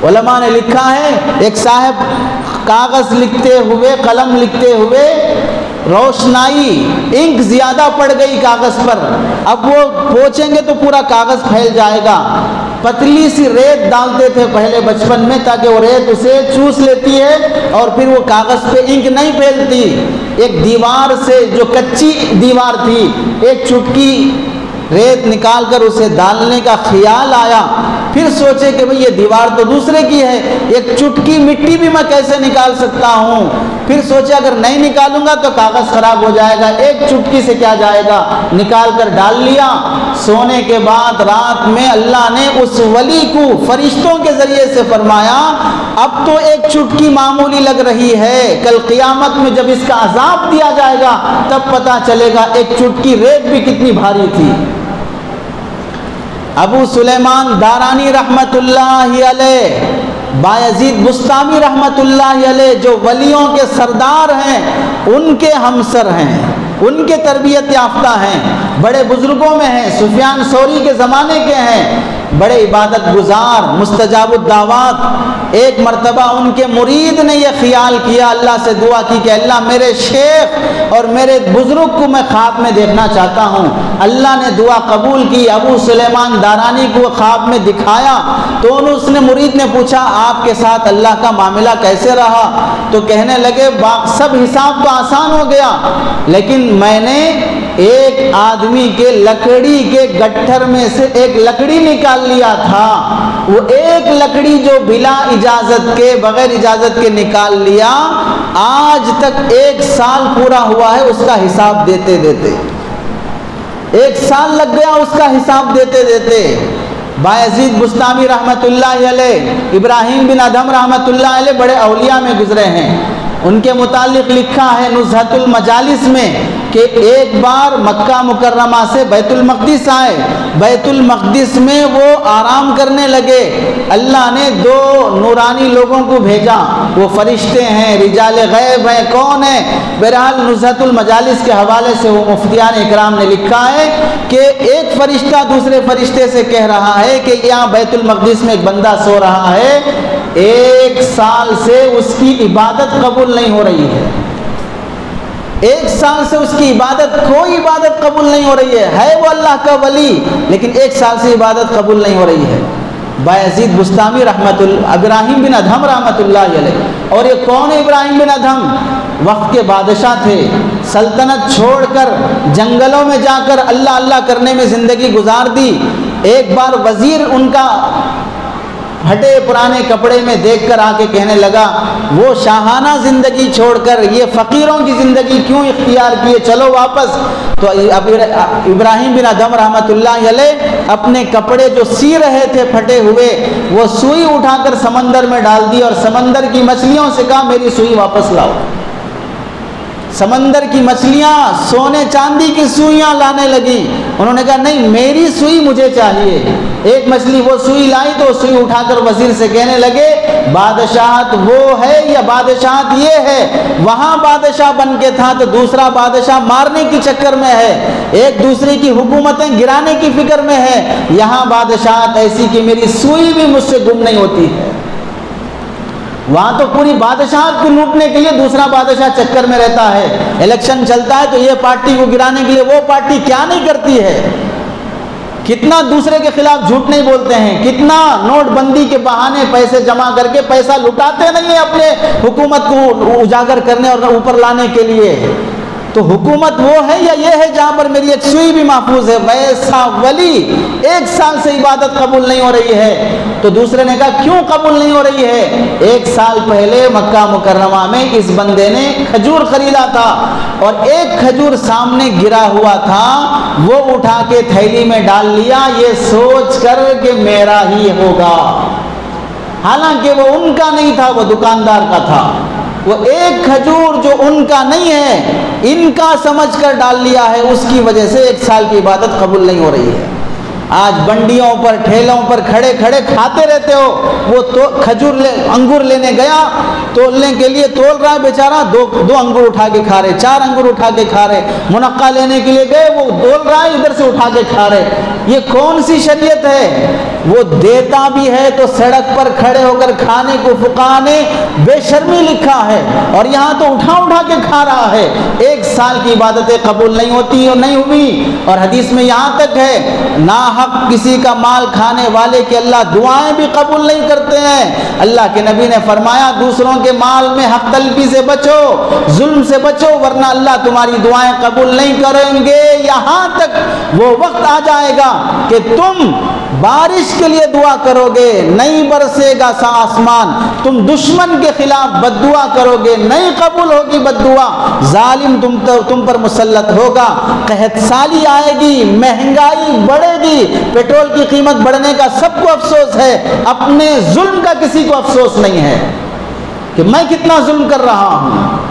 علماء نے لکھا ہے ایک صاحب کاغذ لکھتے ہوئے، قلم لکھتے ہوئے روشنائی انک زیادہ پڑ گئی کاغذ پر، اب وہ پوچھیں گے تو پورا کاغذ پھیل جائے گا، پتلی سی ریت ڈالتے تھے پہلے بچپن میں تاکہ وہ ریت اسے چوس لیتی ہے اور پھر وہ کاغذ پہ انک نہیں پھیلتی۔ ایک دیوار سے، جو کچی دیوار تھی، ایک چٹکی ریت نکال کر اسے ڈالنے کا خیال آیا، پھر سوچے کہ بھئی یہ دیوار تو دوسرے کی ہے، ایک چٹکی مٹی بھی میں کیسے نکال سکتا ہوں، پھر سوچے اگر نہیں نکالوں گا تو کاغذ خراب ہو جائے گا، ایک چٹکی سے کیا جائے گا، نکال کر ڈال لیا۔ سونے کے بعد رات میں اللہ نے اس ولی کو فرشتوں کے ذریعے سے فرمایا اب تو ایک چٹکی معمولی لگ رہی ہے، کل قیامت میں جب اس کا عذاب دیا جائے گا تب پتہ چلے گا ایک چٹکی ریت بھی کتنی بھاری تھی۔ ابو سلیمان دارانی رحمت اللہ علیہ، بایزید بستامی رحمت اللہ علیہ، جو ولیوں کے سردار ہیں، ان کے ہمسر ہیں، ان کے تربیت یافتہ ہیں، بڑے بزرگوں میں ہیں، سفیان ثوری کے زمانے کے ہیں، بڑے عبادت گزار، مستجاب الدعوات۔ ایک مرتبہ ان کے مرید نے یہ خیال کیا، اللہ سے دعا کی کہ اللہ میرے شیخ اور میرے بزرگ کو میں خواب میں دیکھنا چاہتا ہوں۔ اللہ نے دعا قبول کی، ابو سلیمان دارانی کو خواب میں دکھایا تو اس نے مرید نے پوچھا آپ کے ساتھ اللہ کا معاملہ کیسے رہا؟ تو کہنے لگے سب حساب تو آسان ہو گیا، لیکن میں نے ایک آدمی کے لکڑی کے گٹھر میں سے ایک لکڑی نکال لیا تھا، وہ ایک لکڑی جو بلا اجازت کے، بغیر اجازت کے نکال لیا، آج تک 1 سال پورا ہوا ہے اس کا حساب دیتے دیتے، 1 سال لگ گیا اس کا حساب دیتے دیتے۔ بایزید بستامی رحمت اللہ علیہ، ابراہیم بن ادھم رحمت اللہ علیہ بڑے اولیاء میں گزرے ہیں، ان کے متعلق لکھا ہے نزہۃ المجالس میں کہ ایک بار مکہ مکرمہ سے بیت المقدس آئے، بیت المقدس میں وہ آرام کرنے لگے، اللہ نے 2 نورانی لوگوں کو بھیجا، وہ فرشتے ہیں، رجال غیب ہیں، کون ہیں؟ بہرحال نزہۃ المجالس کے حوالے سے وہ مفتیان اکرام نے لکھا ہے کہ ایک فرشتہ دوسرے فرشتے سے کہہ رہا ہے کہ یہاں بیت المقدس میں ایک بندہ سو رہا ہے، 1 سال سے اس کی عبادت قبول نہیں ہو رہی ہے، 1 سال سے اس کی عبادت، کوئی عبادت قبول نہیں ہو رہی ہے وہ اللہ کا ولی، لیکن 1 سال سے عبادت قبول نہیں ہو رہی ہے۔ بایزید بستامی رحمت اللہ، ابراہیم بن ادھم رحمت اللہ علیہ، اور یہ کون ہے ابراہیم بن ادھم؟ وقت کے بادشاہ تھے، سلطنت چھوڑ کر جنگلوں میں جا کر اللہ اللہ کرنے میں زندگی گزار دی۔ ایک بار وزیر ان کا پھٹے پرانے کپڑے میں دیکھ کر آ کے کہنے لگا وہ شاہانہ زندگی چھوڑ کر یہ فقیروں کی زندگی کیوں اختیار کیے، چلو واپس۔ تو ابراہیم بن ادھم رحمت اللہ علیہ اپنے کپڑے جو سی رہے تھے پھٹے ہوئے، وہ سوئی اٹھا کر سمندر میں ڈال دی اور سمندر کی مچھلیوں سے کہا میری سوئی واپس لاؤ۔ سمندر کی مچھلیاں سونے چاندی کی سوئیاں لانے لگی، انہوں نے کہا نہیں میری سوئی مجھے چاہیے۔ ایک مچھلی وہ سوئی لائی تو سوئی اٹھا کر وزیر سے کہنے لگے بادشاہت وہ ہے یا بادشاہت یہ ہے؟ وہاں بادشاہ بن کے تھا تو دوسرا بادشاہ مارنے کی چکر میں ہے، ایک دوسرے کی حکومتیں گرانے کی فکر میں ہے، یہاں بادشاہت ایسی کہ میری سوئی بھی مجھ سے گم نہیں ہوتی ہے۔ وہاں تو پوری بادشاہت کو لوٹنے کے لیے دوسرا بادشاہ چکر میں رہتا ہے، الیکشن چلتا ہے تو یہ پارٹی کو گرانے کے لیے وہ پارٹی کیا نہیں کرتی ہے، کتنا دوسرے کے خلاف جھوٹ نہیں بولتے ہیں، کتنا نوٹ بندی کے بہانے پیسے جمع کر کے پیسہ لٹاتے نہیں ہیں اپنے حکومت کو اجاگر کرنے اور اوپر لانے کے لیے۔ تو حکومت وہ ہے یا یہ ہے جہاں پر میری ایک سوئی بھی محفوظ ہے؟ ویسا ولی 1 سال سے عبادت قبول نہیں ہو رہی ہے۔ تو دوسرے نے کہا کیوں قبول نہیں ہو رہی ہے؟ 1 سال پہلے مکہ مکرمہ میں اس بندے نے کھجور خریدا تھا اور ایک کھجور سامنے گرا ہوا تھا، وہ اٹھا کے تھیلی میں ڈال لیا یہ سوچ کر کہ میرا ہی ہوگا، حالانکہ وہ ان کا نہیں تھا، وہ دکاندار کا تھا۔ وہ ایک کھجور جو ان کا نہیں ہے ان کا سمجھ کر ڈال لیا ہے، اس کی وجہ سے 1 سال کی عبادت قبول نہیں ہو رہی ہے۔ آج بنڈیوں پر ٹھیلوں پر کھڑے کھڑے کھاتے رہتے ہو، وہ تو انگور لینے گیا، تولنے کے لیے تول رہا ہے بیچارہ، 2 انگور اٹھا کے کھا رہے، 4 انگور اٹھا کے کھا رہے، منقع لینے کے لیے گئے وہ تول رہا ہے ادھر سے اٹھا کے کھا رہے۔ یہ کون سی شریعت ہے؟ وہ دیتا بھی ہے تو سڑک پر کھڑے ہو کر کھانے کو فقہاء نے بے شرمی لکھا ہے، اور یہاں تو اٹھا کے کھا رہا ہے۔ 1 سال کی عبادتیں قبول نہیں ہوتی اور نہیں ہوئی، اور حدیث میں یہاں تک ہے ناحق کسی کا مال کھانے والے کے اللہ دعائیں بھی قبول نہیں کرتے ہیں۔ اللہ کے نبی نے فرمایا دوسروں کے مال میں حق تلفی سے بچو، ظلم سے بچو، ورنہ اللہ تمہاری دعائیں قبول نہیں کریں گے۔ یہاں تک وہ وقت آ جائے گا کہ تم بارش کے لیے دعا کرو گے، نہیں برسے گا سا آسمان، تم دشمن کے خلاف بد دعا کرو گے، نہیں قبول ہوگی بد دعا، ظالم تم پر مسلط ہوگا، قحط سالی آئے گی، مہنگائی بڑھے گی، پیٹرول کی قیمت بڑھنے کا سب کو افسوس ہے، اپنے ظلم کا کسی کو افسوس نہیں ہے کہ میں کتنا ظلم کر رہا ہوں۔